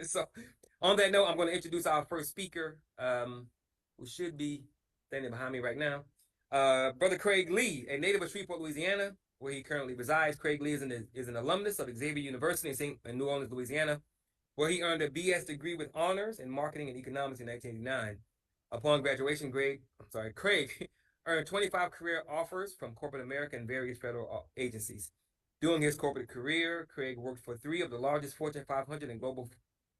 So on that note, I'm going to introduce our first speaker, who should be standing behind me right now. Brother Craig Lee, a native of Shreveport, Louisiana, where he currently resides. Craig Lee is an alumnus of Xavier University in New Orleans, Louisiana, where he earned a BS degree with honors in marketing and economics in 1989. Upon graduation, Craig earned 25 career offers from corporate America and various federal agencies. During his corporate career, Craig worked for three of the largest Fortune 500 and Global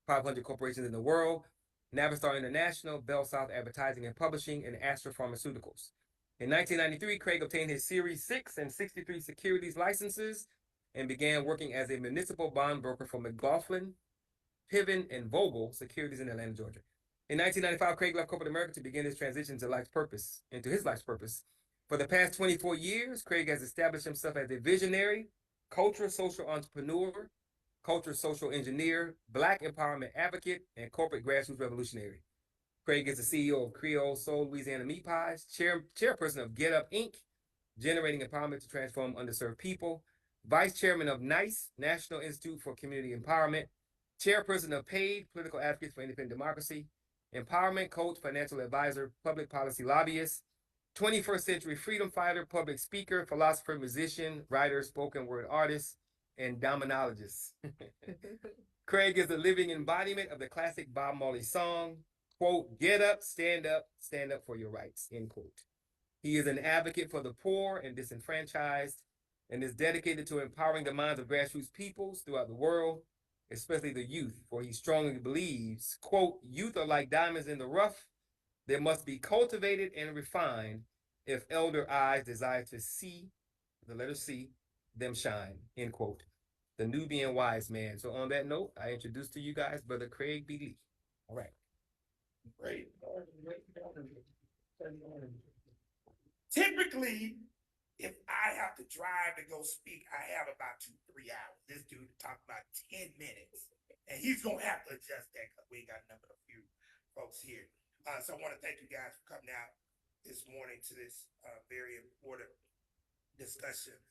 500 corporations in the world: Navistar International, Bell South Advertising and Publishing, and Astra Pharmaceuticals. In 1993, Craig obtained his Series 6 and 63 securities licenses and began working as a municipal bond broker for McLaughlin, Piven, and Vogel Securities in Atlanta, Georgia. In 1995, Craig left corporate America to begin his transition into his life's purpose. For the past 24 years, Craig has established himself as a visionary, cultural social entrepreneur, cultural social engineer, Black empowerment advocate, and corporate grassroots revolutionary. Craig is the CEO of Creole Soul Louisiana Meat Pies, chairperson of Get Up Inc., generating empowerment to transform underserved people, vice chairman of NICE, National Institute for Community Empowerment, chairperson of PAID, Political Advocates for Independent Democracy, empowerment coach, financial advisor, public policy lobbyist, 21st century freedom fighter, public speaker, philosopher, musician, writer, spoken word artist, and dominologist. Craig is the living embodiment of the classic Bob Marley song, quote, "Get up, stand up for your rights," end quote. He is an advocate for the poor and disenfranchised and is dedicated to empowering the minds of grassroots peoples throughout the world, especially the youth, for he strongly believes, quote, "Youth are like diamonds in the rough. They must be cultivated and refined if elder eyes desire to see, the letter C, them shine," end quote. The Nubian wise man. So on that note, I introduce to you guys Brother Craig B. Lee. All right. Great. Typically, if I have to drive to go speak, I have about 2-3 hours. This dude talked about 10 minutes. And he's going to have to adjust that because we got a few folks here. So I want to thank you guys for coming out this morning to this very important discussion,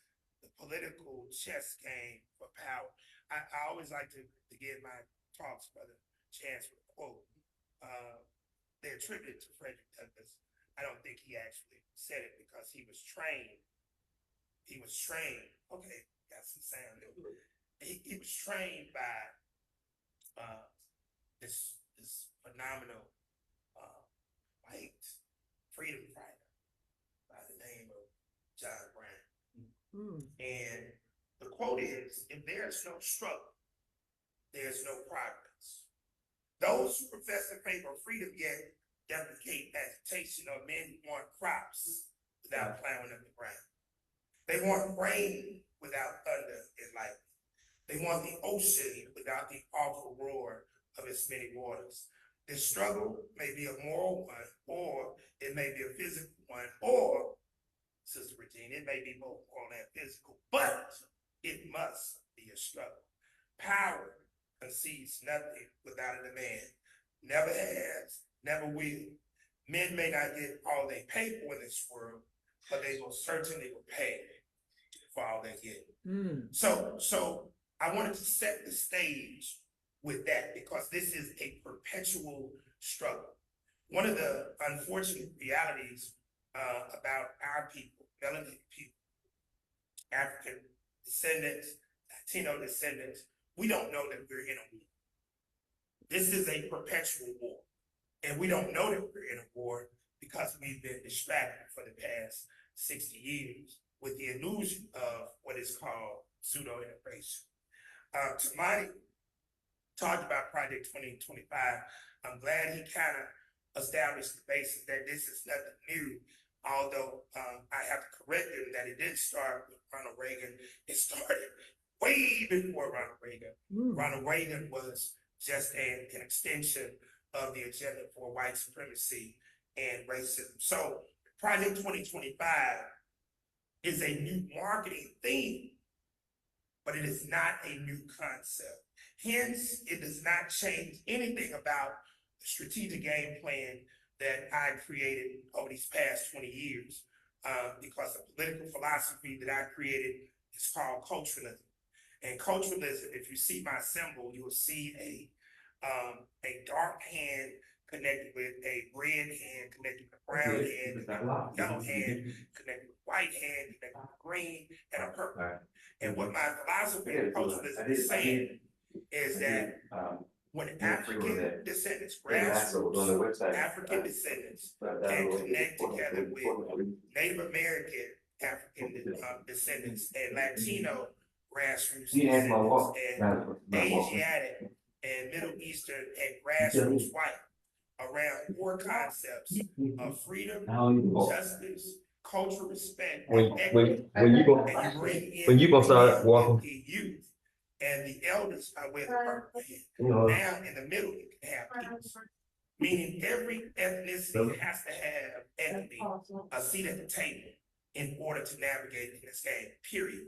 the political chess game for power. I always like to give my talks, Brother Chance, with a quote. They attribute it to Frederick Douglass. I don't think he actually said it because he was trained. Okay, got some sound. He was trained by this phenomenal white freedom fighter by the name of John Brown. And the quote is, "If there's no struggle, there's no progress. Those who profess the faith of freedom yet deprecate agitation are men who want crops without plowing up the ground. They want rain without thunder and lightning. They want the ocean without the awful roar of its many waters. The struggle may be a moral one, or it may be a physical one, or, Sister Regina, it may be both moral and physical, but it must be a struggle. Power concedes nothing without a demand. Never has, never will. Men may not get all they pay for in this world, but they will certainly pay for all they get. So I wanted to set the stage with that because this is a perpetual struggle. One of the unfortunate realities about our people, melanated people, African descendants, Latino descendants, we don't know that we're in a war. This is a perpetual war. And we don't know that we're in a war because we've been distracted for the past 60 years with the illusion of what is called pseudo-integration. Tamani talked about Project 2025. I'm glad he kind of established the basis that this is nothing new, although I have to correct him that it didn't start with Ronald Reagan. It started way before Ronald Reagan. Ronald Reagan was just an extension of the agenda for white supremacy and racism. So Project 2025 is a new marketing theme, but it is not a new concept. Hence, it does not change anything about the strategic game plan that I created over these past 20 years, because the political philosophy that I created is called culturalism. And culturalism, if you see my symbol, you will see a dark hand connected with a red hand, connected with a brown hand, connected with a yellow hand, connected with a white hand, connected with green, and a purple. And what my philosophy of culturalism is saying is that when African descendants, grassroots African descendants, can connect together with Native American African descendants and Latino grassroots descendants and Asiatic and Middle Eastern and grassroots white around core concepts of freedom, justice, cultural respect, and equity. And you bring in the youth and the elders are with the purple hand. Now in the middle you can have peace. Meaning every ethnicity has to have equity, a seat at the table in order to navigate in this game, period.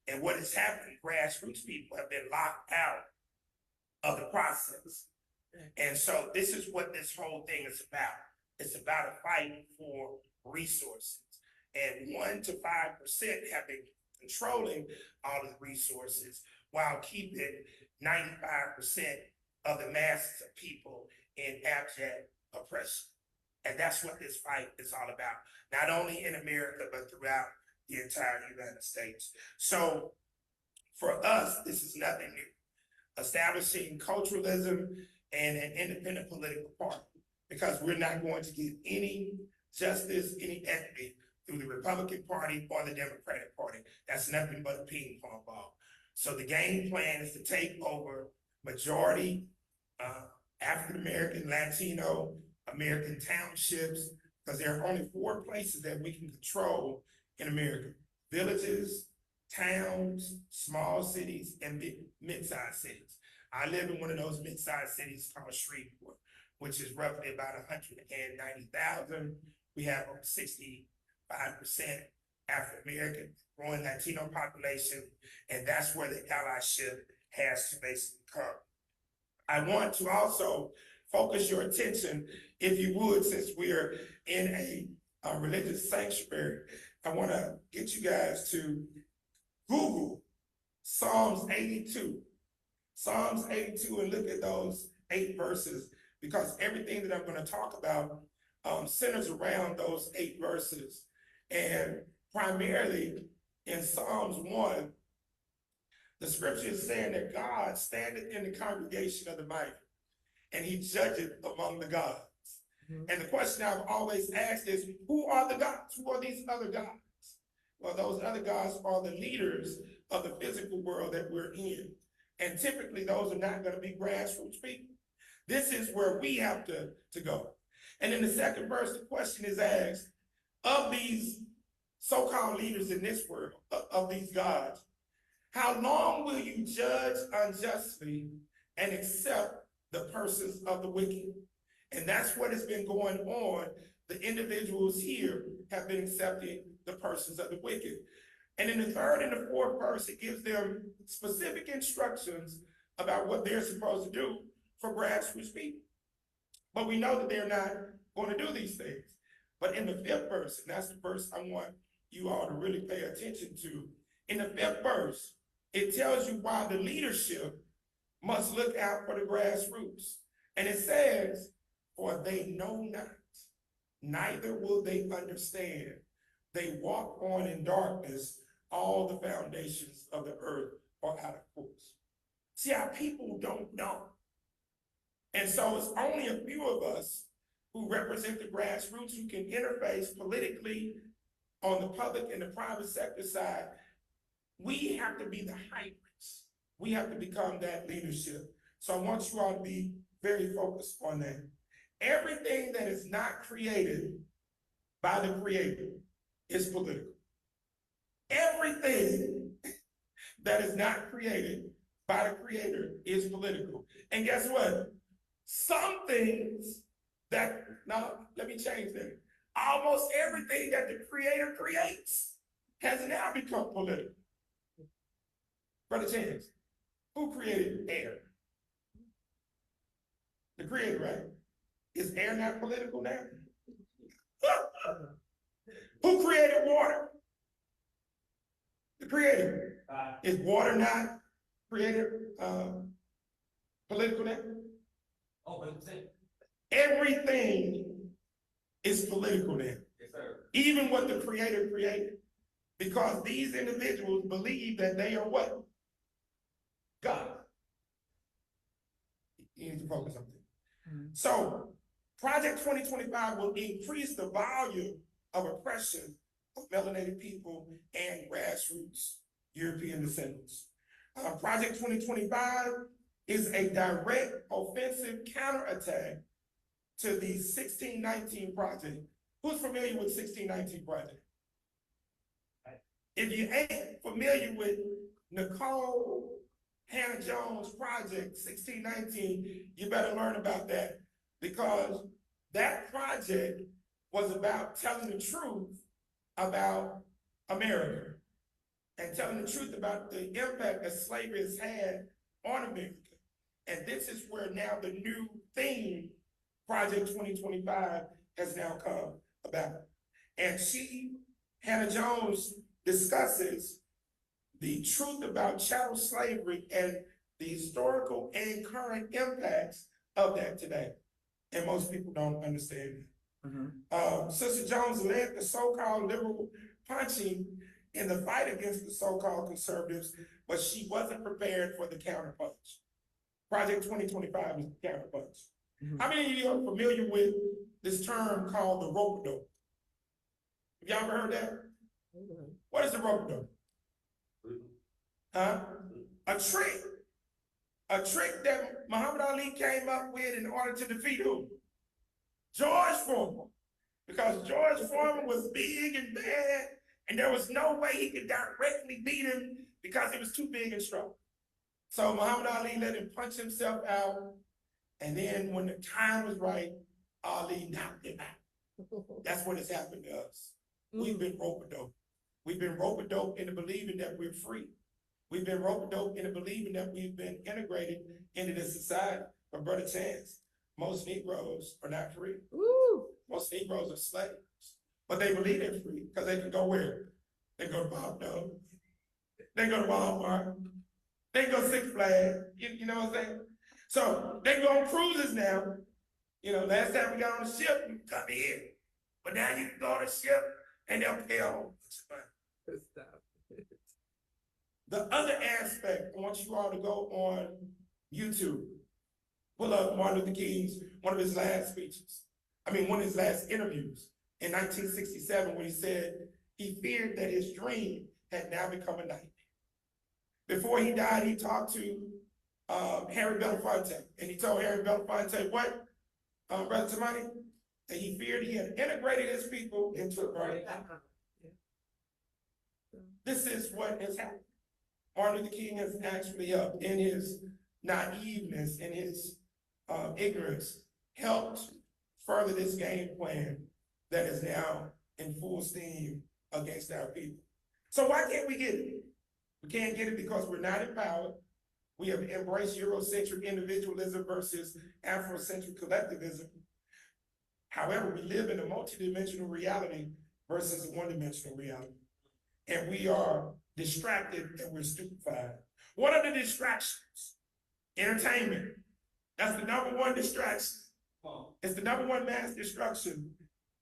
And what is happening, grassroots people have been locked out of the process. And so this is what this whole thing is about. It's about a fight for resources. And 1 to 5% have been controlling all of the resources while keeping 95% of the masses of people in abject oppression. And that's what this fight is all about, not only in America, but throughout the entire United States. So for us, this is nothing new. Establishing culturalism and an independent political party, because we're not going to get any justice, any equity through the Republican Party or the Democratic Party. That's nothing but a ping pong ball. So the game plan is to take over majority African American, Latino American townships, because there are only 4 places that we can control in America: villages, towns, small cities, and mid-sized cities. I live in one of those mid-sized cities called Shreveport, which is roughly about 190,000. We have over 65% African American, growing Latino population, and that's where the allyship has to basically come. I want to also focus your attention, if you would, since we're in a religious sanctuary, I want to get you guys to Google Psalms 82. Psalms 82, and look at those 8 verses, because everything that I'm going to talk about centers around those 8 verses. And primarily in Psalms 1, the scripture is saying that God standeth in the congregation of the mighty, and he judgeth among the gods. And the question I've always asked is, who are the gods? Who are these other gods? Well, those other gods are the leaders of the physical world that we're in. And typically those are not going to be grassroots people. This is where we have to go. And in the second verse, the question is asked, of these so-called leaders in this world, of these gods, how long will you judge unjustly and accept the persons of the wicked? And that's what has been going on. The individuals here have been accepting the persons of the wicked. And in the third and the fourth verse, it gives them specific instructions about what they're supposed to do for grassroots people. But we know that they're not going to do these things. But in the 5th verse, and that's the verse I want you all to really pay attention to, in the 5th verse, it tells you why the leadership must look out for the grassroots. And it says, for they know not, neither will they understand. They walk on in darkness, all the foundations of the earth are out of course. See, our people don't know. And so it's only a few of us who represent the grassroots who can interface politically on the public and the private sector side. We have to be the hybrids. We have to become that leadership. So I want you all to be very focused on that. Everything that is not created by the Creator is political. Everything that is not created by the Creator is political. And guess what? Some things that, now let me change that. Almost everything that the Creator creates has now become political. Brother Chance, who created air? The Creator, right? Is air not political now? Who created water? The Creator. Is water not created political now? Oh, 100%. Everything is political then. Yes, sir. Even what the creator created. Because these individuals believe that they are what? God. You need to focus on that. So, Project 2025 will increase the volume of oppression of melanated people and grassroots European descendants. Project 2025 is a direct offensive counterattack to the 1619 Project. Who's familiar with 1619 Project? If you ain't familiar with Nicole Hannah Jones Project 1619, you better learn about that, because that project was about telling the truth about America and telling the truth about the impact that slavery has had on America. And this is where now the new theme, Project 2025, has now come about. And Hannah Jones, discusses the truth about chattel slavery and the historical and current impacts of that today. And most people don't understand it. Sister Jones led the so-called liberal punching in the fight against the so-called conservatives, but she wasn't prepared for the counterpunch. Project 2025 is the counterpunch. How many of you are familiar with this term called the rope-a-dope? Have y'all ever heard that? What is the rope-a-dope? A trick that Muhammad Ali came up with in order to defeat who? George Foreman. Because George Foreman was big and bad, and there was no way he could directly beat him because he was too big and strong. So Muhammad Ali let him punch himself out, and then when the time was right, Ali knocked him out. That's what has happened to us. We've been rope-a-dope. We've been rope-a-dope into believing that we're free. We've been rope-a-dope into believing that we've been integrated into this society. But Brother Chance, most Negroes are not free. Most Negroes are slaves. But they believe they're free because they can go where? They go to Bob Dog. They go to Walmart. They go Six Flags. You know what I'm saying? So they go on cruises now. You know, last time we got on the ship, you come here. But now you can go on the ship and they'll pay all the money. The other aspect, I want you all to go on YouTube, pull up Martin Luther King's, one of his last interviews in 1967, when he said he feared that his dream had now become a nightmare. Before he died, he talked to Harry Belafonte, and he told Harry Belafonte, what, Brother Tamani? And he feared he had integrated his people into a burning house. This is what has happened. Martin Luther King has actually, in his naiveness, in his ignorance, helped further this game plan that is now in full steam against our people. So why can't we get it? We can't get it because we're not empowered. We have embraced Eurocentric individualism versus Afrocentric collectivism. However, we live in a multidimensional reality versus a one-dimensional reality. And we are distracted and we're stupefied. What are the distractions? Entertainment. That's the number one distraction. It's the number one mass destruction,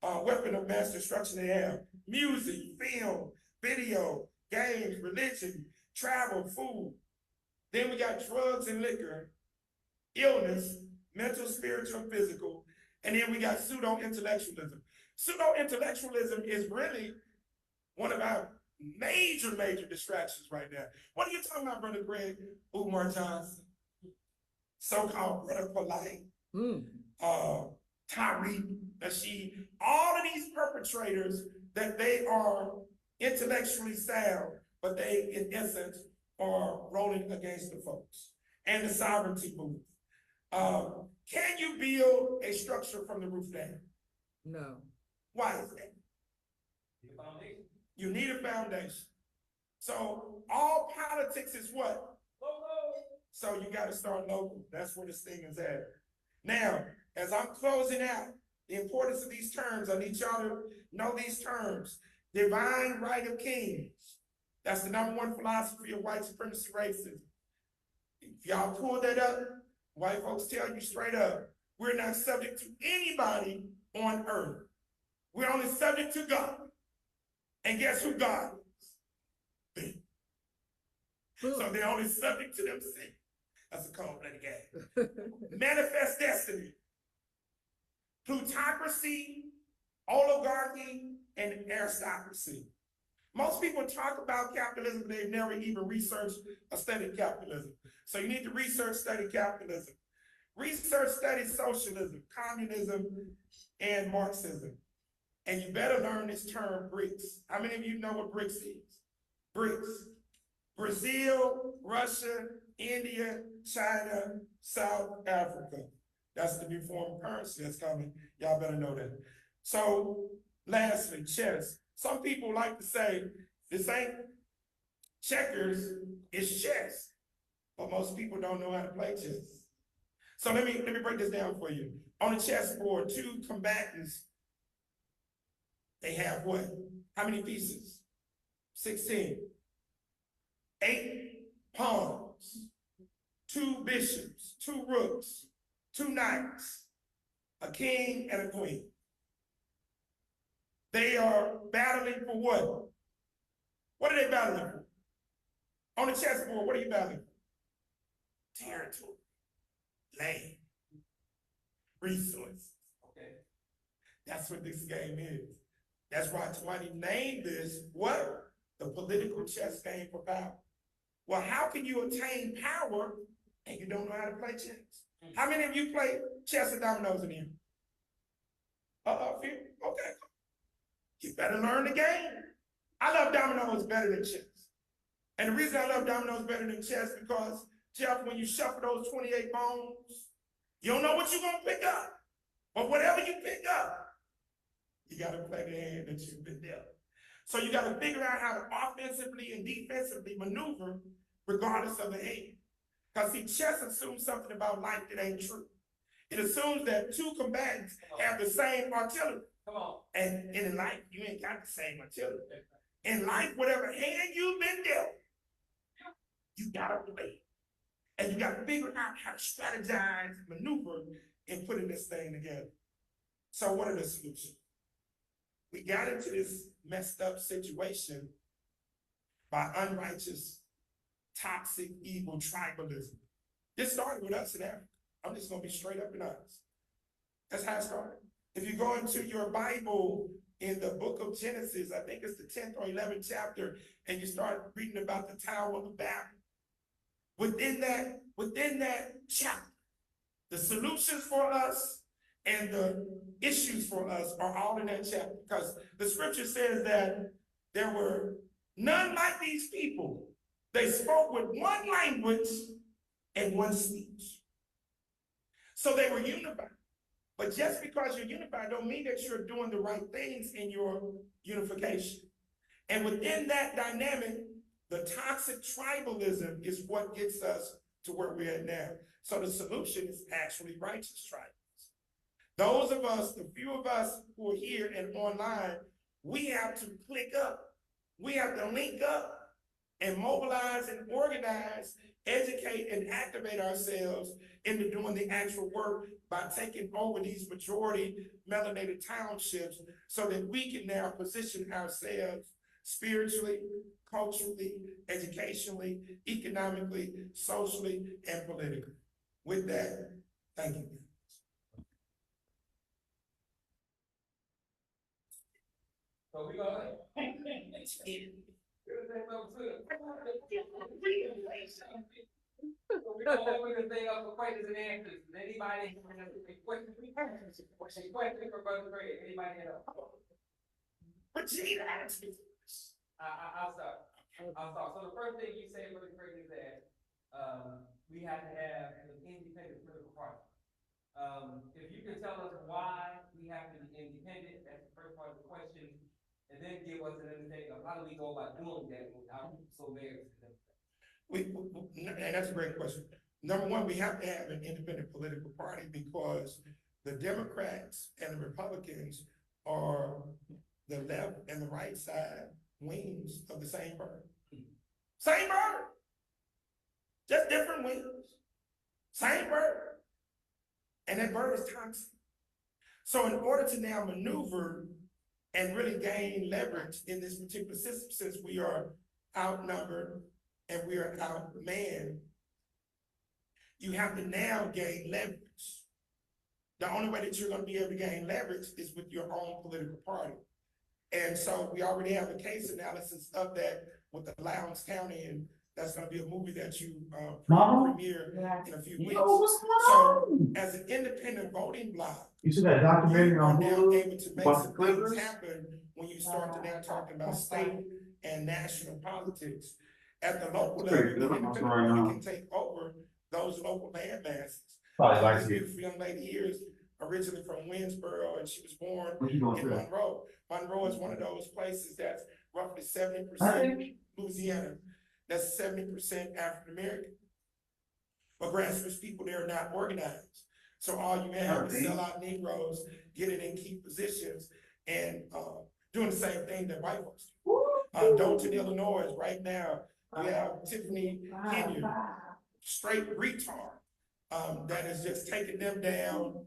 weapon of mass destruction they have. Music, film, video, games, religion, travel, food. Then we got drugs and liquor, illness, mental, spiritual, and physical. And then we got pseudo-intellectualism. Pseudo-intellectualism is really one of our major distractions right now. What are you talking about, Brother Greg Umar Johnson? So-called Brother Polite, Tariq, Nasheed, all of these perpetrators that they are intellectually sound, but they, in essence, are rolling against the folks and the sovereignty movement. Can you build a structure from the roof down? No. Why is that? You need a foundation. So all politics is what? Local. So you got to start local. That's where this thing is at. Now, as I'm closing out, the importance of these terms, I need y'all to know these terms. Divine right of kings. That's the number one philosophy of white supremacy racism. If y'all pull that up, white folks tell you straight up, We're not subject to anybody on earth. We're only subject to God. And guess who God is? So they're only subject to themselves. That's a cold-blooded game. Manifest destiny. Plutocracy, oligarchy, and aristocracy. Most people talk about capitalism, but they've never even researched or studied capitalism. So you need to research, study capitalism. Research, study socialism, communism, and Marxism. And you better learn this term BRICS. How many of you know what BRICS is? BRICS. Brazil, Russia, India, China, South Africa. That's the new form of currency that's coming. Y'all better know that. So lastly, chess. Some people like to say this ain't checkers, it's chess. But most people don't know how to play chess. So let me break this down for you. On the chessboard, two combatants, they have what? How many pieces? 16. 8 pawns, 2 bishops, 2 rooks, 2 knights, a king and a queen. They are battling for what? What are they battling for? On the chessboard, what are you battling for? Territory, land, resources. Okay. That's what this game is. That's why somebody named this what? The political chess game for power. Well, how can you attain power and you don't know how to play chess? How many of you play chess and dominoes in here? Okay. You better learn the game. I love dominoes better than chess. And the reason I love dominoes better than chess because, Jeff, when you shuffle those 28 bones, you don't know what you're going to pick up. But whatever you pick up, you got to play the hand that you've been dealt. So you got to figure out how to offensively and defensively maneuver regardless of the hand. Because see, chess assumes something about life that ain't true. It assumes that two combatants have the same artillery. Come on. And in life, you ain't got the same artillery. In life, whatever hand you've been dealt, you gotta play. And you gotta figure out how to strategize, maneuver, and putting this thing together. So what are the solutions? We got into this messed up situation by unrighteous, toxic, evil tribalism. This started with us in Africa. I'm just gonna be straight up and honest. That's how it started. If you go into your Bible in the book of Genesis, I think it's the 10th or 11th chapter, and you start reading about the Tower of Babel. Within that chapter, the solutions for us and the issues for us are all in that chapter, because the scripture says that there were none like these people. They spoke with one language and one speech. So they were unified. But just because you're unified don't mean that you're doing the right things in your unification. And within that dynamic, the toxic tribalism is what gets us to where we're at now. So the solution is actually righteous tribalism. Those of us, the few of us who are here and online, we have to click up. We have to link up and mobilize and organize, educate and activate ourselves into doing the actual work by taking over these majority melanated townships so that we can now position ourselves spiritually, culturally, educationally, economically, socially, and politically. With that, thank you. So we go. We don't open the thing up for questions and answers. Anybody have a question? Question for Brother Craig. Anybody have a Regina, ask me. I'll start. So the first thing you say, Brother Craig, is that we have to have an independent political party. If you can tell us why we have to be independent, that's the first part of the question, and then give us an understanding of how do we go about doing that without so very. And that's a great question. Number one, we have to have an independent political party because the Democrats and the Republicans are the left and the right side wings of the same bird. Same bird, just different wings, same bird. And that bird is toxic. So in order to now maneuver and really gain leverage in this particular system, since we are outnumbered and we are outmanned, you have to now gain leverage. The only way that you're going to be able to gain leverage is with your own political party. And so we already have a case analysis of that with the Lowndes County, and that's going to be a movie that you premiere in a few weeks. So as an independent voting bloc, You see that documentary you on are now Hulu able to make about some the Clippers? things happen when you start to now talking about state and national politics. At the local It's pretty level, the good. I'm independent right party now. can take over those local land masses. Probably like This it. beautiful young lady here is originally from Winsboro, and she was born What you gonna in say? Monroe. Monroe is one of those places that's roughly 70% Hey. Louisiana. That's 70% African American. But grassroots people, they're not organized. So all you have is sell out Negroes, get it in key positions, and doing the same thing that white folks do. Dalton, Illinois, right now, you have Tiffany Henry, straight retard, that is just taking them down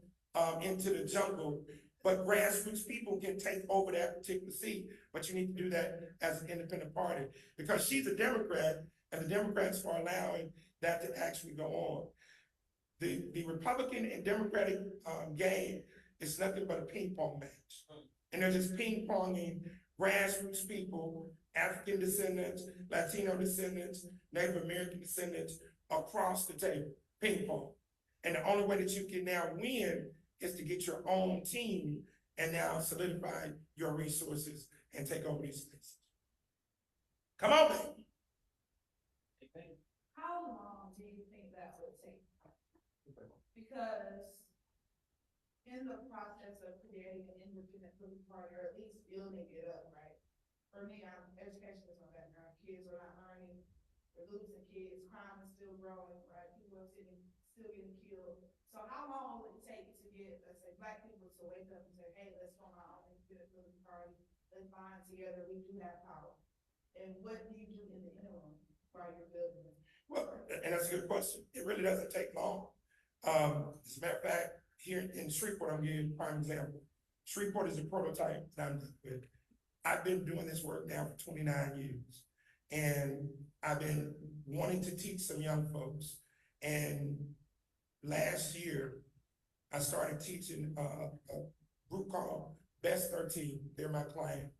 into the jungle. But grassroots people can take over that particular seat, but you need to do that as an independent party, because she's a Democrat, and the Democrats are allowing that to actually go on. The Republican and Democratic game is nothing but a ping pong match. And they're just ping ponging grassroots people, African descendants, Latino descendants, Native American descendants across the table, ping pong. And the only way that you can now win is to get your own team and now solidify your resources and take over these spaces. Come on, man. How long do you think that would take? Because in the process of creating an independent political party, or at least building it up, right? For me, education is my background. Kids are not learning, we're losing kids, crime is still growing, right? People are still getting killed. So how long would it take to get, let's say, Black people to wake up and say, hey, let's form our own independent political party, let's bind together, we do have power. And what do you do in the interim while you're building it? Well, and that's a good question. It really doesn't take long. As a matter of fact, here in Shreveport, I'm giving you a prime example. Shreveport is a prototype that I'm with. I've been doing this work now for 29 years. And I've been wanting to teach some young folks. And last year, I started teaching a group called Best 13. They're my client,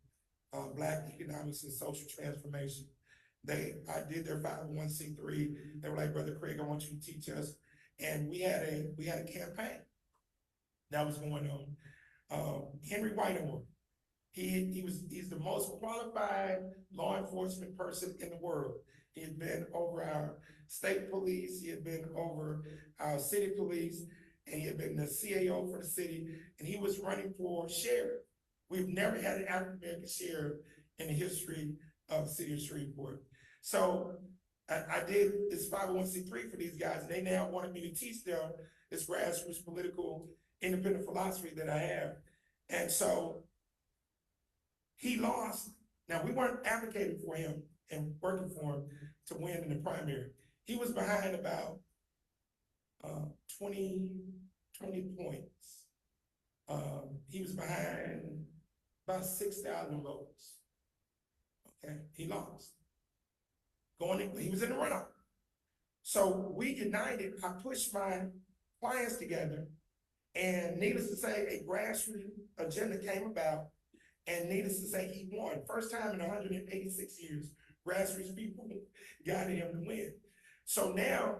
Black Economics and Social Transformation. I did their 501c3. They were like, Brother Craig, I want you to teach us. And we had a campaign that was going on. Henry Whitehorn, he's the most qualified law enforcement person in the world. He had been over our state police, he had been over our city police, and he had been the CAO for the city, and he was running for sheriff. We've never had an African American sheriff in the history of the city of Shreveport. So I did this 501c3 for these guys, and they now wanted me to teach them this grassroots political independent philosophy that I have. And so he lost. Now, we weren't advocating for him and working for him to win in the primary. He was behind about 20 points. He was behind about 6,000 votes. Okay, he lost. He was in the runoff. So we united. I pushed my clients together, and needless to say, a grassroots agenda came about, and needless to say, he won. First time in 186 years, grassroots people got him to win. So now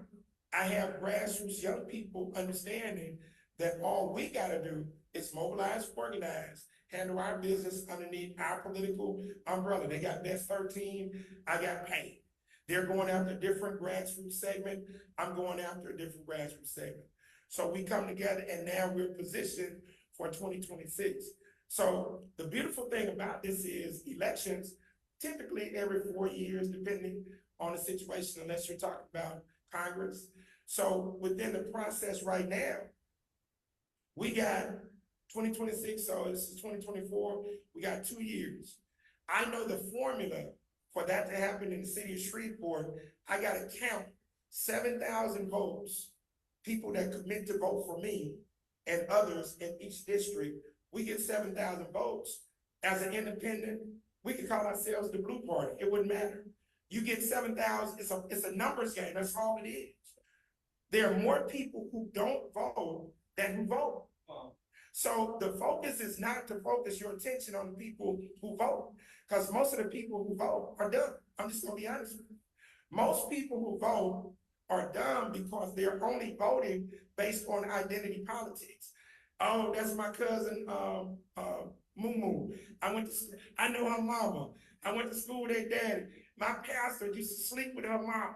I have grassroots young people understanding that all we gotta do is mobilize, organize, handle our business underneath our political umbrella. They got Best 13, I got paid. They're going after a different grassroots segment. I'm going after a different grassroots segment. So we come together, and now we're positioned for 2026. So the beautiful thing about this is elections, typically every 4 years, depending on the situation, unless you're talking about Congress. So within the process right now, we got 2026, so this is 2024, we got 2 years. I know the formula for that to happen in the city of Shreveport. I gotta count 7,000 votes, people that commit to vote for me, and others in each district, we get 7,000 votes. As an independent, we could call ourselves the Blue Party. It wouldn't matter. You get 7,000. It's a numbers game. That's all it is. There are more people who don't vote than who vote. So the focus is not to focus your attention on the people who vote, because most of the people who vote are dumb. I'm just gonna be honest with you. Most people who vote are dumb because they're only voting based on identity politics. Oh, that's my cousin, Moo. I know her mama. I went to school with their daddy. My pastor used to sleep with her mama.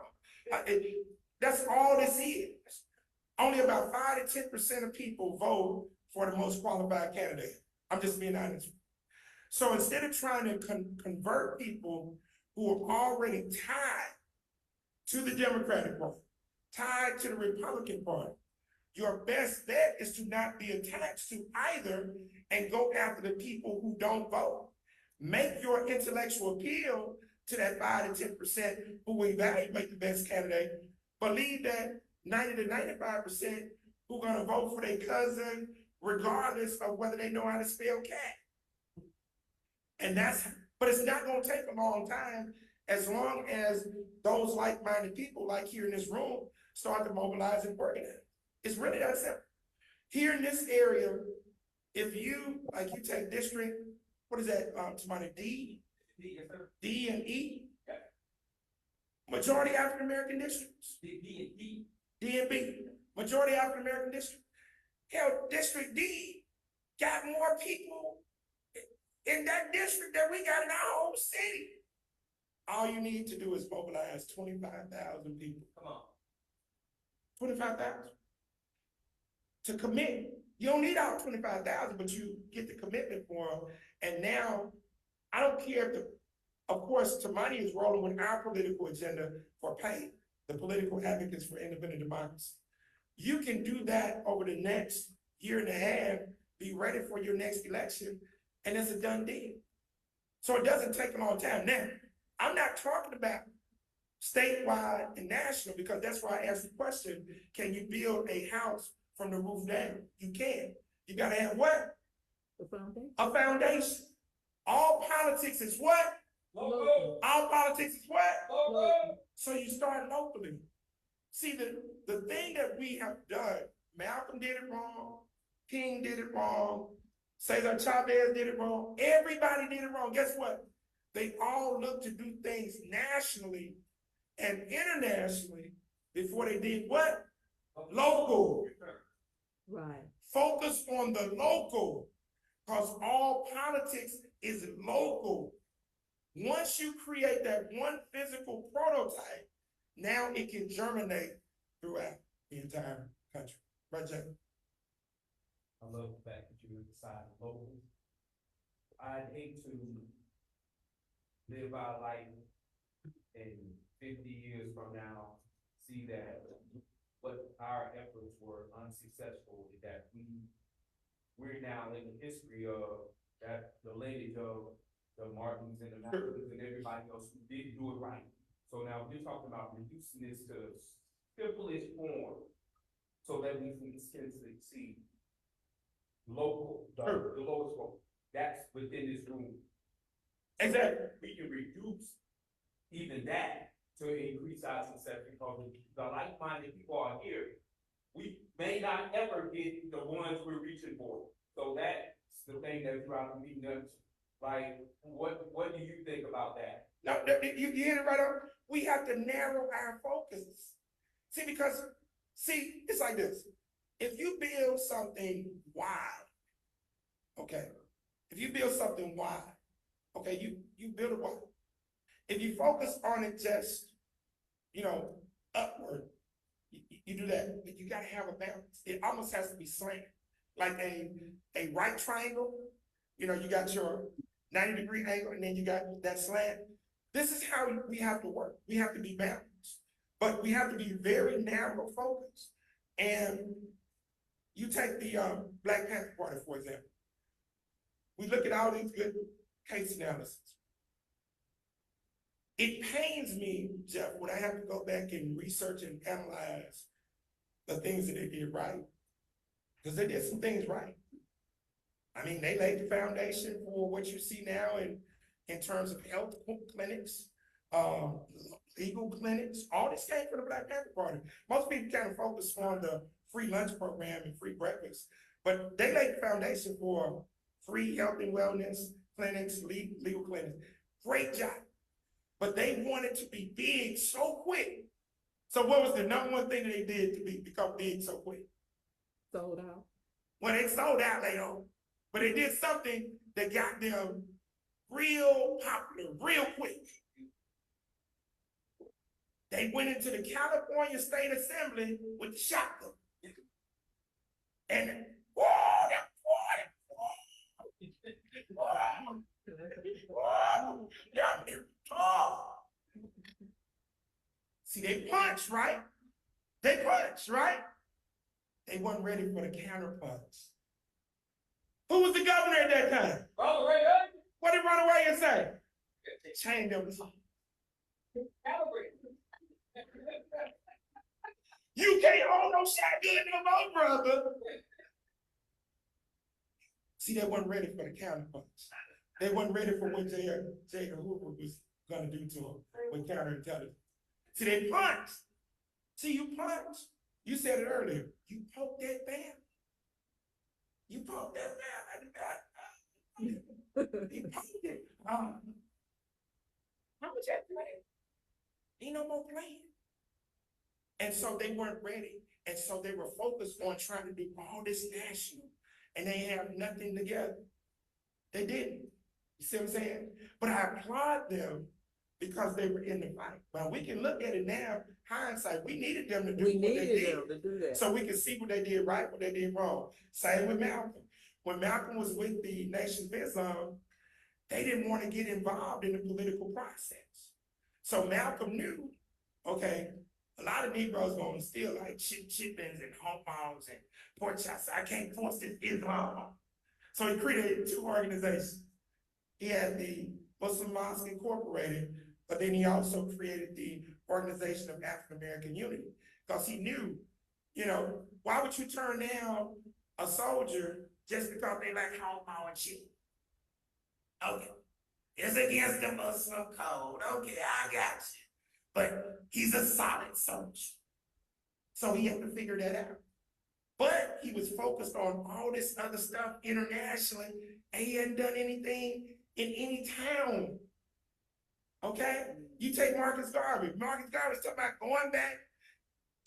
That's all this is. Only about 5 to 10% of people vote for the most qualified candidate. I'm just being honest. So instead of trying to convert people who are already tied to the Democratic Party, tied to the Republican Party, your best bet is to not be attached to either and go after the people who don't vote. Make your intellectual appeal to that 5 to 10% who evaluate the best candidate, but leave that 90 to 95% who are gonna vote for their cousin, regardless of whether they know how to spell cat. And but it's not gonna take a long time as long as those like-minded people, like here in this room, start to mobilize and organize. It's really that simple. Here in this area, if you take district, what is that, somebody D? D, yes, sir. D and E? Yeah. Majority African-American districts. D and B. Majority African-American district. Hell, District D got more people in that district than we got in our own city. All you need to do is mobilize 25,000 people. Come on. 25,000. To commit. You don't need all 25,000, but you get the commitment for them. And now, I don't care if of course, Tamani is rolling with our political agenda for PAIN, the Political Advocates for Independent Democracy. You can do that over the next year and a half, be ready for your next election, and it's a done deal. So it doesn't take a long time. Now, I'm not talking about statewide and national, because that's why I asked the question, can you build a house from the roof down? You can. You gotta have what? A foundation. All politics is what? Local. All politics is what? Local. So you start locally. See, the thing that we have done, Malcolm did it wrong, King did it wrong, Cesar Chavez did it wrong, everybody did it wrong. Guess what? They all looked to do things nationally and internationally before they did what? Local. Right. Focus on the local, because all politics is local. Once you create that one physical prototype, now it can germinate throughout the entire country. Right, Jay? I love the fact that you emphasize local. I'd hate to live our life in 50 years from now, see that what our efforts were unsuccessful, that we're now in the history of that, the lineage of the Martins and the Malcolms and everybody else who didn't do it right. So now we're talking about reducing this to simplest form so that we can succeed. Local, the lowest form, that's within this room. Exactly. We can reduce even that to increase our success, because the like-minded people are here. We may not ever get the ones we're reaching for. So that's the thing that throughout the meeting, like, what do you think about that? No, you hit it right on. We have to narrow our focus. See, it's like this. If you build something wide, okay, you build it wide. If you focus on it just, upward, you do that, but you gotta have a balance. It almost has to be slanted, like a right triangle. You got your 90-degree angle, and then you got that slant. This is how we have to work. We have to be balanced, but we have to be very narrow focused. And you take the Black Panther Party, for example. We look at all these good case analysis. It pains me, Jeff, when I have to go back and research and analyze the things that they did right. because they did some things right. I mean, they laid the foundation for what you see now in terms of health clinics, legal clinics. All this came from the Black Panther Party. Most people kind of focus on the free lunch program and free breakfast, but they laid the foundation for free health and wellness clinics, legal clinics. Great job. But they wanted to be big so quick. So what was the number one thing that they did to become big so quick? Sold out. Well, they sold out later on, but they did something that got them real popular, real quick. They went into the California State Assembly with the shotgun. And see, they punched, right? They punched, right? They weren't ready for the counter punch. Who was the governor at that time? Ronald Reagan. What did Ronald Reagan say? Chained them. You can't hold no shotgun no more, brother. See, they weren't ready for the counter punch. They weren't ready for what J. Edgar Hoover was gonna do to them with counterintelligence. See, they punched. See, you punch. You said it earlier. You poke that bear. You poke that bear. You poked it. How much that play? Ain't no more playing. And so they weren't ready. And so they were focused on trying to do all this national. And they have nothing together. They didn't. You see what I'm saying? But I applaud them because they were in the fight. Well, we can look at it now, hindsight. We needed them to do what they did. Them to do that. So we can see what they did right, what they did wrong. Same with Malcolm. When Malcolm was with the Nation of Islam, they didn't want to get involved in the political process. So Malcolm knew, okay, a lot of Negroes going to steal like chitlins and hot dogs and pork chops. I can't force this Islam. So he created two organizations. He had the Muslim Mosque Incorporated, but then he also created the Organization of African American Unity because he knew, you know, why would you turn down a soldier just because they like hot dog and shit? Okay, it's against the Muslim code. Okay, I got you. But he's a solid soldier. So he had to figure that out. But he was focused on all this other stuff internationally, and he hadn't done anything in any town. Okay? You take Marcus Garvey. Marcus Garvey's talking about going back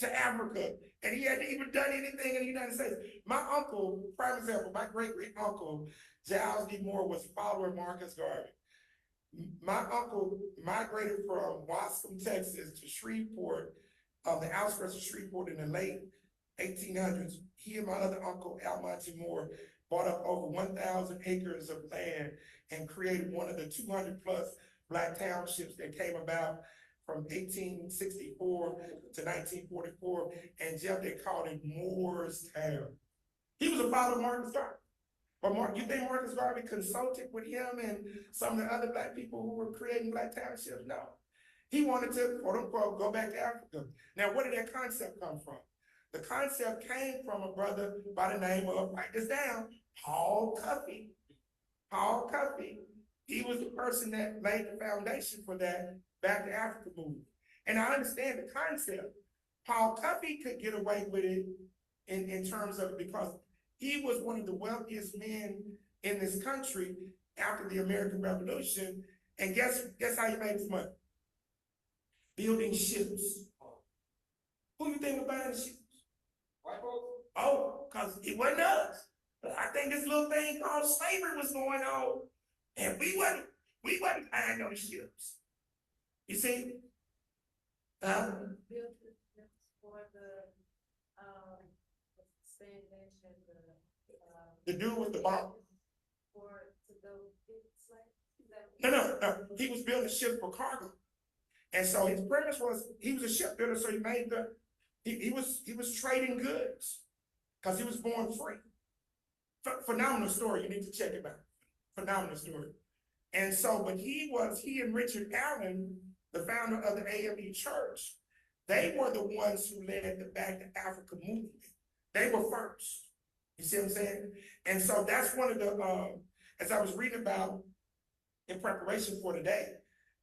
to Africa, and he hadn't even done anything in the United States. My uncle, prime example, my great-great-uncle, Giles D. Moore, was a follower of Marcus Garvey. My uncle migrated from Wascom, Texas to Shreveport, the outskirts of Shreveport in the late 1800s. He and my other uncle, Almonte Moore, bought up over 1,000 acres of land and created one of the 200 plus Black townships that came about from 1864 to 1944. And Jeff, they called it Moore's Town. He was a follower of Marcus Garvey. But you think Marcus Garvey consulted with him and some of the other Black people who were creating Black townships? No. He wanted to, quote unquote, go back to Africa. Now, where did that concept come from? The concept came from a brother by the name of, write this down, Paul Cuffey. Paul Cuffey. He was the person that laid the foundation for that Back to Africa movement. And I understand the concept. Paul Cuffey could get away with it in terms of, because he was one of the wealthiest men in this country after the American Revolution. And guess how he made his money? Building ships. Who you think was buying the ships? White folks. Oh, because it wasn't us. But I think this little thing called slavery was going on. And we wasn't buying those ships. You see? The dude with the bomb. No. He was building ships for cargo. And so his premise was he was a shipbuilder, so he made he was trading goods because he was born free. Phenomenal story. You need to check it out. Phenomenal story. And so, but he and Richard Allen, the founder of the AME Church, they were the ones who led the Back to Africa movement. They were first. You see what I'm saying? And so that's one of the, as I was reading about in preparation for today,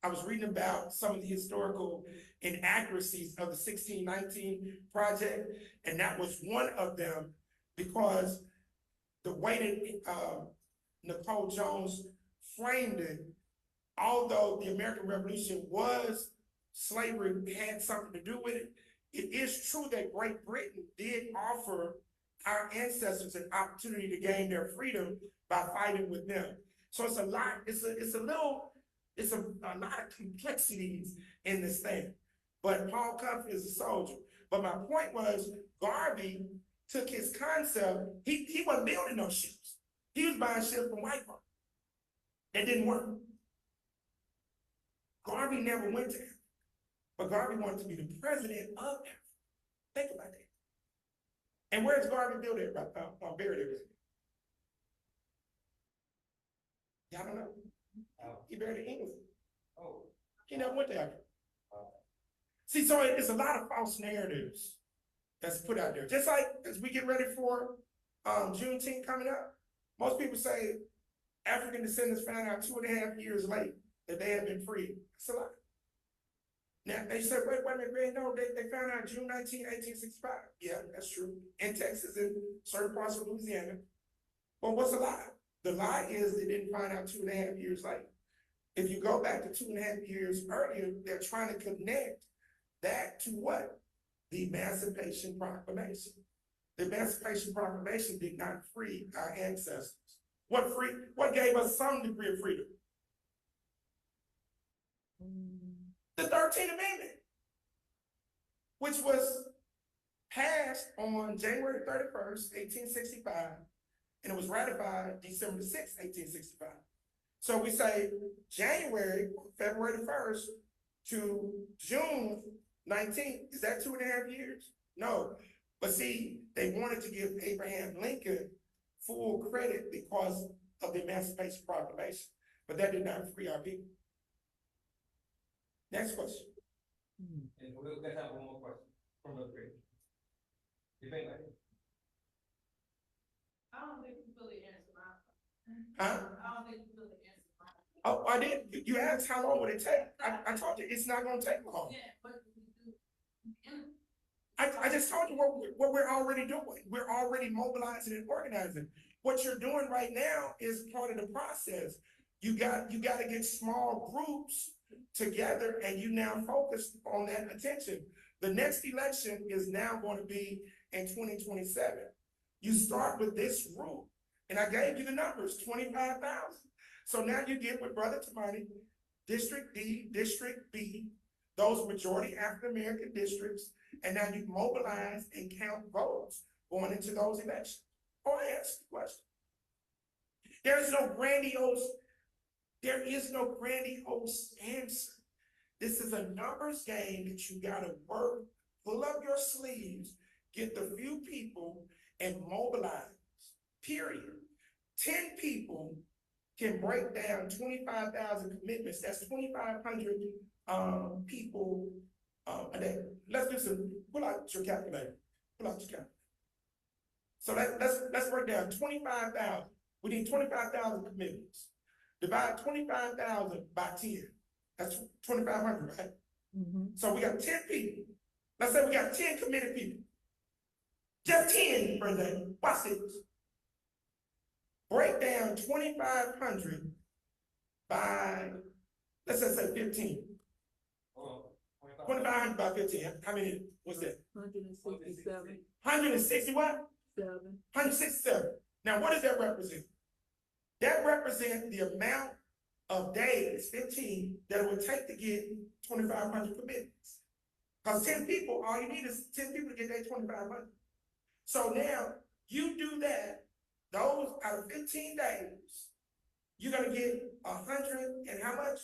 I was reading about some of the historical inaccuracies of the 1619 project, and that was one of them because the way that Nicole Jones framed it, although the American Revolution was slavery had something to do with it, it is true that Great Britain did offer our ancestors an opportunity to gain their freedom by fighting with them. So it's a lot, it's a lot of complexities in this thing. But Paul Comfort is a soldier. But my point was, Garvey took his concept, he wasn't building those ships. He was buying ships from white folks. That didn't work. Garvey never went to Africa, but Garvey wanted to be the president of Africa. Think about that. And where's Garvey built at? Buried everything. Y'all don't know. He buried in England. Oh. He never went to Africa. See, so it's a lot of false narratives that's put out there. Just like as we get ready for Juneteenth coming up, most people say African descendants found out 2.5 years late that they had been freed. That's a lie. Now they said, wait a minute, no, they found out June 19, 1865. Yeah, that's true. In Texas and certain parts of Louisiana. But what's the lie? The lie is they didn't find out 2.5 years late. If you go back to 2.5 years earlier, they're trying to connect that to what? The Emancipation Proclamation. The Emancipation Proclamation did not free our ancestors. What gave us some degree of freedom? The 13th Amendment, which was passed on January 31st, 1865, and it was ratified December 6th, 1865. So we say February 1st to June 19th, is that 2.5 years? No, but see, they wanted to give Abraham Lincoln full credit because of the Emancipation Proclamation, but that did not free our people. Next question. And let's have one more question from the group. You think like it? I don't think you fully answered my question. Huh? I don't think you fully answered my question. Oh, I did. You asked how long would it take? I told you it's not going to take long. Yeah, what do we do? I just told you what we're already doing. We're already mobilizing and organizing. What you're doing right now is part of the process. You got to get small groups together, and you now focus on that attention. The next election is now going to be in 2027. You start with this group, and I gave you the numbers, 25,000. So now you get with Brother Tamani, District D, District B, those majority African-American districts, and now you mobilize and count votes going into those elections. Oh, I asked the question. There is no grandiose answer. This is a numbers game that you gotta work, pull up your sleeves, get the few people and mobilize, period. 10 people can break down 25,000 commitments. That's 2,500 people a day. Let's do some, pull out your calculator. So let's break down 25,000. We need 25,000 commitments. Divide 25,000 by 10. That's 2,500, right? So we got 10 people. Let's say we got 10 committed people. Just 10 per day. Watch this. Break down 2,500 by, let's just say 15. 2,500 by 15. How many was that? 167. 160 what? 167. Now what does that represent? That represents the amount of days, 15, that it would take to get 2,500 commitments. Because 10 people, all you need is 10 people to get that 2,500. So now you do that, those out of 15 days, you're gonna get 100 and how much?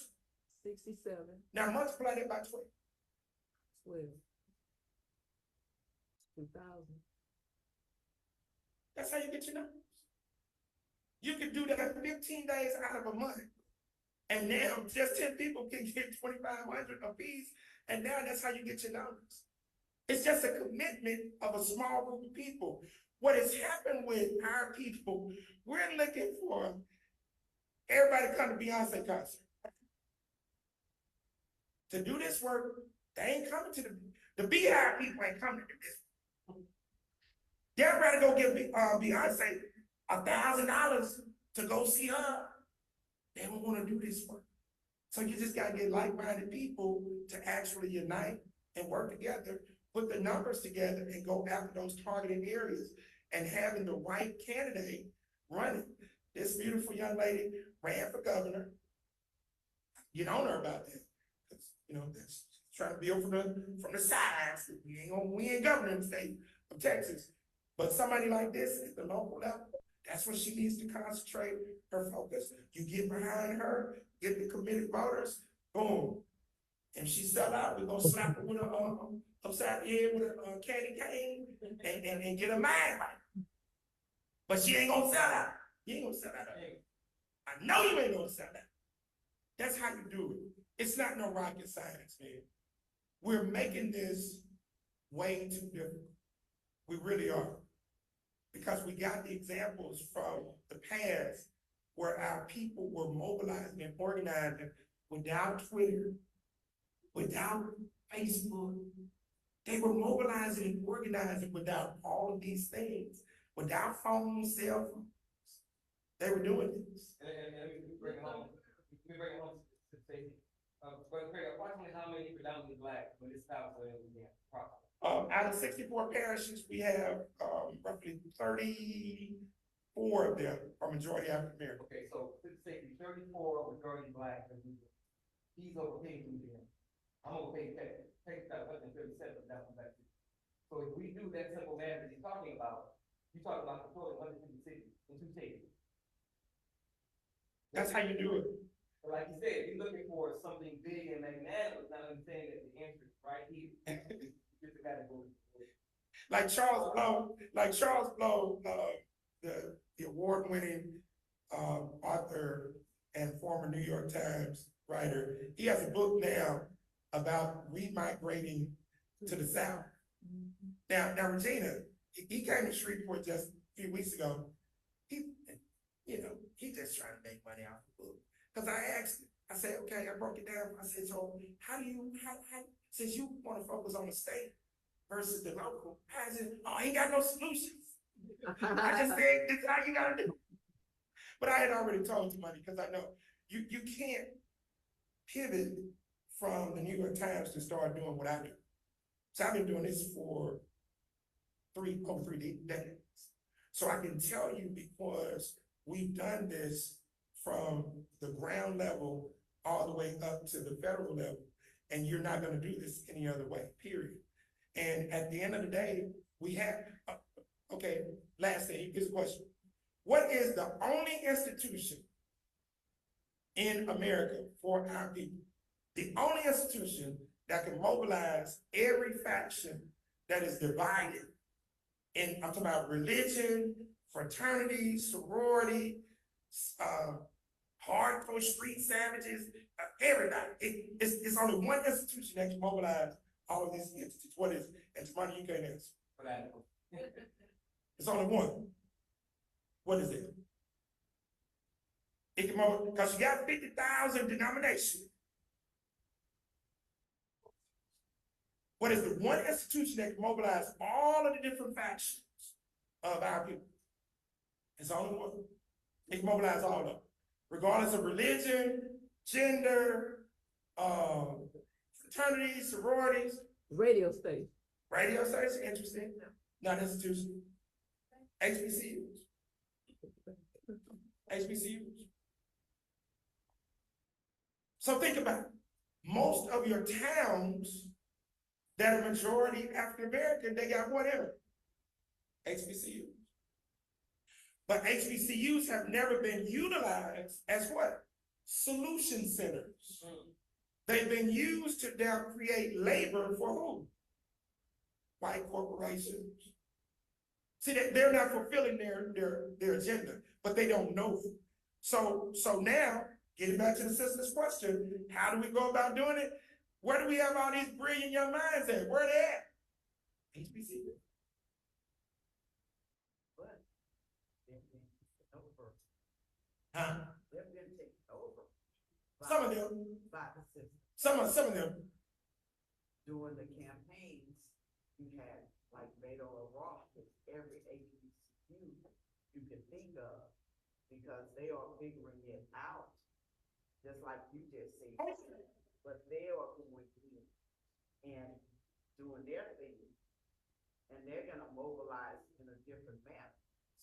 67. Now multiply that by 12. 12. 2,000. That's how you get your numbers. You can do that 15 days out of a month. And now just 10 people can get 2,500 apiece. And now that's how you get your numbers. It's just a commitment of a small group of people. What has happened with our people, we're looking for everybody to come to Beyonce concert. To do this work, they ain't coming to the Beehive people ain't coming to this. They'd rather go give Beyonce $1,000 to go see her. They don't want to do this work. So you just gotta get like-minded people to actually unite and work together, put the numbers together and go after those targeted areas and having the right candidate running. This beautiful young lady ran for governor. You don't know about that. You know, that's trying to build from the sides. We ain't governing the state of Texas. But somebody like this at the local level, that's what she needs to concentrate her focus. You get behind her, get the committed voters, boom. And she sell out, we're gonna slap her with upside the head with a candy cane and get her mind right. But she ain't gonna sell out. You ain't gonna sell out. I know you ain't gonna sell out. That's how you do it. It's not no rocket science, man. We're making this way too difficult. We really are. Because we got the examples from the past where our people were mobilizing and organizing without Twitter, without Facebook. They were mobilizing and organizing without all of these things, without phones, cell phones. They were doing this. And we bring it home. We bring it home to say, but approximately how many predominantly Black when this stops? Out of 64 parishes, we have roughly 34 of them are majority African American. Okay, so 34 majority Black, and he's overpaid me then. I'm overpaid take that 137 down back. So if we do that simple math that he's talking about, you're talking about controlling 150 cities in 2 states. That's how you do it. But like you said, you're looking for something big and magnanimous, not understanding that the answer is right here. Just gotta go. Like Charles Blow, the award-winning author and former New York Times writer, he has a book now about remigrating to the South. Now Regina, he came to Shreveport just a few weeks ago. He just trying to make money off the book. Because I asked him, I said, okay, I broke it down. I said, so how since you want to focus on the state versus the local, I said, oh, he got no solutions. I just said, this is how you gotta do. But I had already told you money because I know you can't pivot from the New York Times to start doing what I do. So I've been doing this for over three decades. So I can tell you because we've done this from the ground level all the way up to the federal level, and you're not gonna do this any other way, period. And at the end of the day, we have, okay, last thing, here's a question. What is the only institution in America for our people? The only institution that can mobilize every faction that is divided in, I'm talking about religion, fraternity, sorority, hardcore street savages, everybody. It's only one institution that can mobilize all of these entities. What is it? It's money you can't answer. It's only one. What is it? It can mobilize, because you got 50,000 denominations. What is the one institution that can mobilize all of the different factions of our people? It's only one. It can mobilize all of them, regardless of religion, gender, fraternities, sororities. Radio station. Radio station, interesting. Not institution. HBCUs. HBCUs. So think about it. Most of your towns that are majority African American, they got whatever. HBCUs. But HBCUs have never been utilized as what? Solution centers. They've been used to now create labor for who? White corporations. See, they're not fulfilling their agenda, but they don't know it. So now, getting back to the sister's question, how do we go about doing it? Where do we have all these brilliant young minds at? Where are they at? HBCU. But they've been taken over. Huh? They've been taken over. by- Some of them, By the system. some of them. During the campaigns, you had like Beto O'Rourke with every HBCU you could think of, because they are figuring it out, just like you just said. But they are going in and doing their thing, and they're gonna mobilize in a different manner.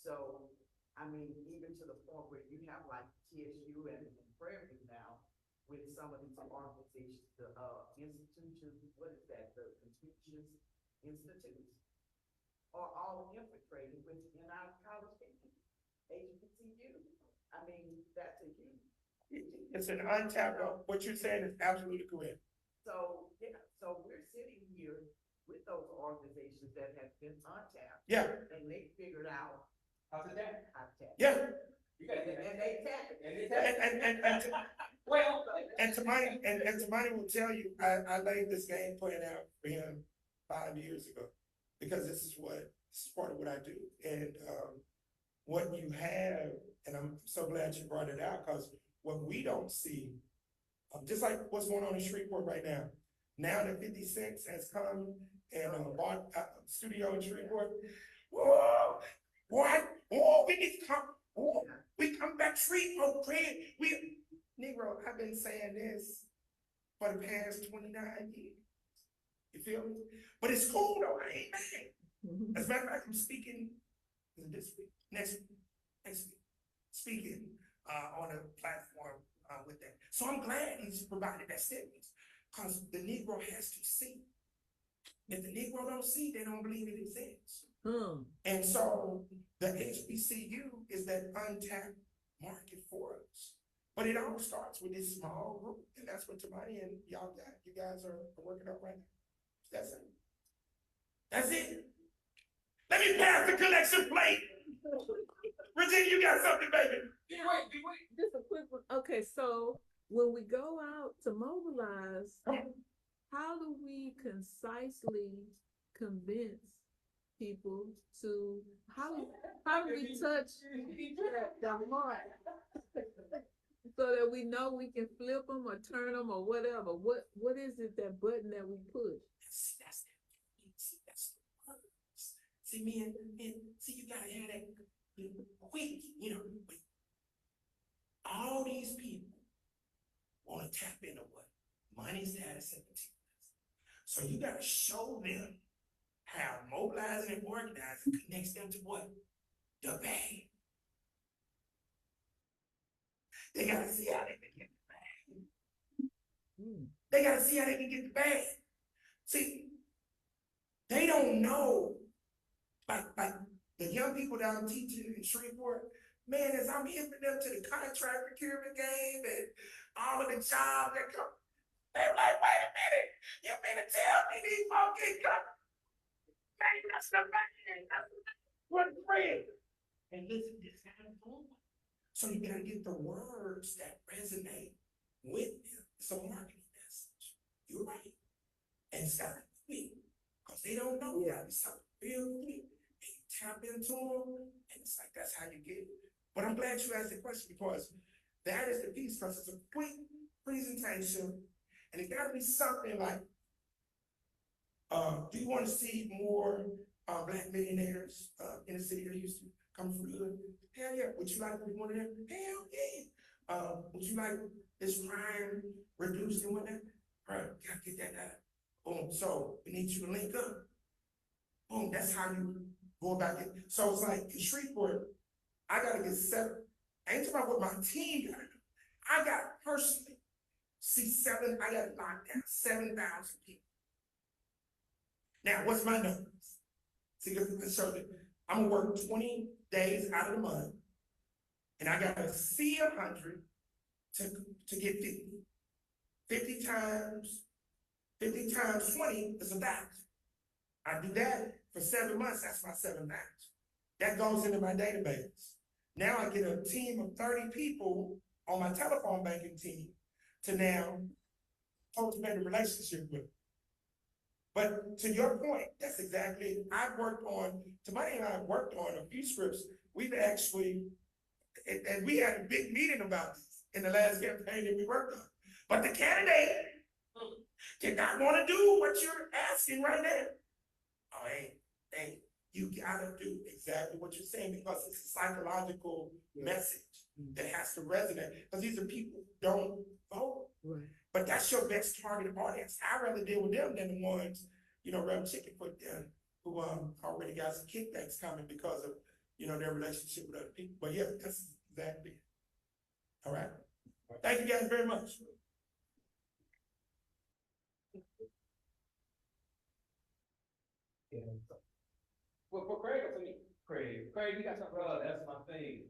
So, I mean, even to the point where you have like TSU and Prairie View now, with some of these organizations, the, institutions, what is that, the Confucius Institutes, are all infiltrated within our college system, HBCU. I mean, that's a huge. It's an untapped, what you're saying is absolutely correct. So, yeah, so we're sitting here with those organizations that have been untapped. Yeah, And they figured out How's it that? how to tap. yeah. You got And they tap it. And it's Well, and Tamani will tell you, I laid this game plan out for him 5 years ago, because this is part of what I do. And, what you have, and I'm so glad you brought it out, because what we don't see, just like what's going on in Shreveport right now. Now that 50 Cent has come and bought a studio in Shreveport, whoa, what? Oh, we need to come, oh, we come back Shreveport, Negro, I've been saying this for the past 29 years. You feel me? But it's cool though, I ain't mad. As a matter of fact, I'm speaking this week, next week, speaking on a platform with that. So I'm glad he's provided that statement, because the Negro has to see. If the Negro don't see, they don't believe it exists. And so the HBCU is that untapped market for us. But it all starts with this small group, and that's what Tamani and you guys are working on right now. That's it. That's it. Let me pass the collection plate. Regina, you got something, baby. wait. Just a quick one. Okay, so when we go out to mobilize, how do we concisely convince people to, how do we touch the heart? So that we know we can flip them or turn them or whatever. What is it, that button that we push? That's the words. See, me and see, you gotta have that quick, but all these people wanna tap into what? Money, status, and materials. So you gotta show them how mobilizing and organizing connects them to what? The bag. They gotta see how they can get the bag. They gotta see how they can get the bag. See, they don't know, like the young people that I'm teaching in Shreveport, man, as I'm hipping them to the contract procurement game and all of the jobs that come, they're like, wait a minute, you mean to tell me these folks ain't coming? Man, that's the man, what a friend. And listen, this is how it's going. So you gotta get the words that resonate with them. It's a marketing message. You're right. And it's gotta be quick, because they don't know. You gotta be something real quick. And you tap into them, and it's like, that's how you get it. But I'm glad you asked the question, because that is the piece, because it's a quick presentation, and it gotta be something like, do you want to see more Black millionaires in the city of Houston come from the hood? Hell yeah. Would you like to be one of them? Hell yeah. Would you like this crime reduced and whatnot? Right, gotta get that out. Boom. So we need you to link up. Boom. That's how you go about it. So it's like in Shreveport, I gotta get 7. I ain't talking about what my team gotta do. I gotta personally see 7. I gotta lock down 7,000 people. Now, what's my numbers? See, so I'm gonna work 20 days out of the month, and I gotta see 100 to get 50. 50 times 20 is 1,000. I do that for 7 months, that's my 7,000. That goes into my database. Now I get a team of 30 people on my telephone banking team to now cultivate a relationship with. But to your point, that's exactly, Tamani and I have worked on a few scripts. We've actually, and we had a big meeting about this in the last campaign that we worked on. But the candidate did not want to do what you're asking right now. Oh, hey, you gotta do exactly what you're saying because it's a psychological message that has to resonate. Because these are people who don't vote. Right. But that's your best targeted audience. I'd rather deal with them than the ones, Rev Chicken put them, who already got some kickbacks coming because of, their relationship with other people. But yeah, that's exactly it. All right. Thank you guys very much. Well, for Craig or for me? Craig, you got something, that's my thing.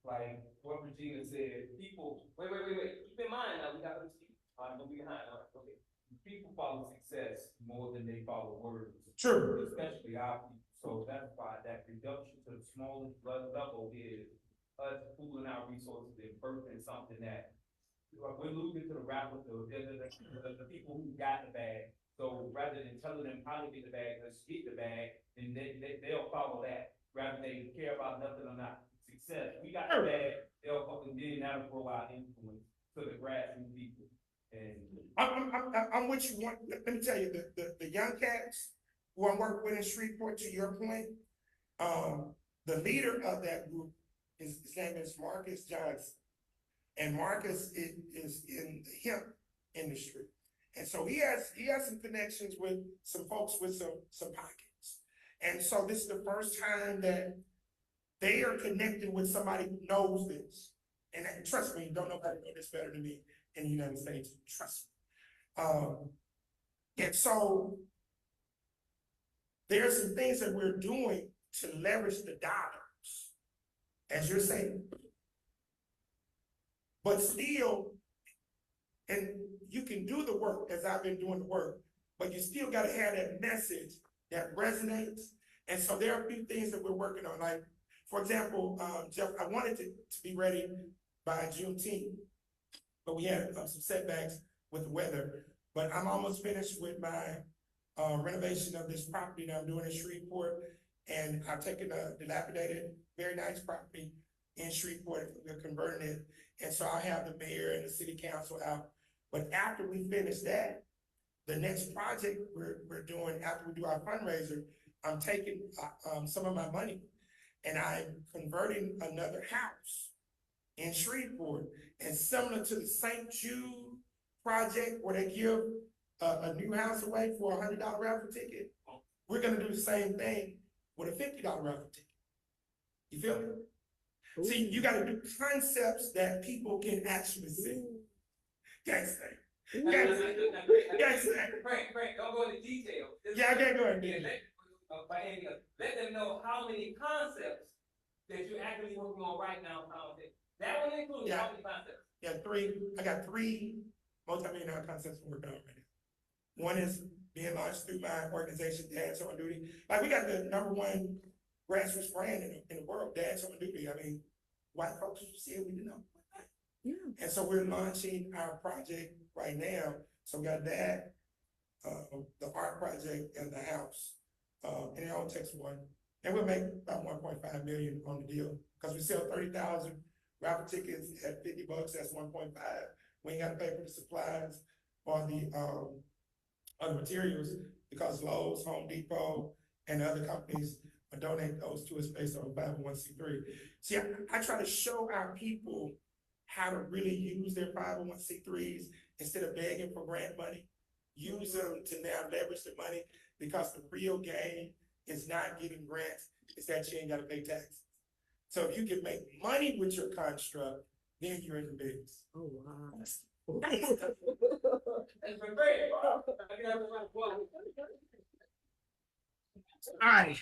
Like what Regina said, people. Wait. Keep in mind now, we got to speak. I'm gonna be behind. All right, okay. People follow success more than they follow words. True. Especially our people. So that's why that reduction to the smallest level is us pooling our resources and birthing something that we're losing to the rappers, the people who got the bag. So rather than telling them how to get the bag, let's get the bag, and they'll follow that rather than they care about nothing or not success. We got the bag, they'll fucking then that'll grow our influence to the grassroots people. And I'm with you. Let me tell you, the young cats who I'm working with in Shreveport, to your point, the leader of that group his name is Marcus Johnson. And Marcus is in the hemp industry. And so he has some connections with some folks with some pockets. And so this is the first time that they are connected with somebody who knows this. And trust me, don't nobody know this better than me in the United States. Trust me. And so there are some things that we're doing to leverage the dollars, as you're saying. But still, and you can do the work as I've been doing the work, but you still got to have that message that resonates. And so there are a few things that we're working on. Like, for example, Jeff, I wanted to be ready by Juneteenth, but we had some setbacks with the weather. But I'm almost finished with my renovation of this property that I'm doing in Shreveport. And I've taken a dilapidated, very nice property in Shreveport, we're converting it. And so I'll have the mayor and the city council out. But after we finish that, the next project we're doing after we do our fundraiser, I'm taking some of my money and I'm converting another house in Shreveport. And similar to the St. Jude project where they give a new house away for $100 raffle ticket, we're gonna do the same thing with a $50 raffle ticket. You feel me? Ooh. See, you gotta do concepts that people can actually see. Gangsta. Frank, don't go into detail. Yeah, I can't go into detail. Let them know how many concepts that you're actually working on right now. That one includes how many concepts? Yeah, I got three multi-million-dollar concepts I'm working on right now. One is being launched through my organization, Dads on Duty. Like, we got the #1 grassroots brand in the world, Dads on Duty. I mean, white folks said we didn't know. Yeah. And so we're launching our project right now. So we got that, the art project, and the house. And it all takes one. And we'll make about 1.5 million on the deal because we sell 30,000 raffle tickets at $50. That's 1.5. We ain't got to pay for the supplies or the other materials because Lowe's, Home Depot, and other companies donate those to us based on 501c3. See, I try to show our people how to really use their 501c3s instead of begging for grant money. Use them to now leverage the money because the real game is not getting grants, it's that you ain't got to pay taxes. So if you can make money with your construct, then you're in the business. Oh, wow. All right.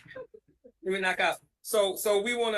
Let me knock out. So we want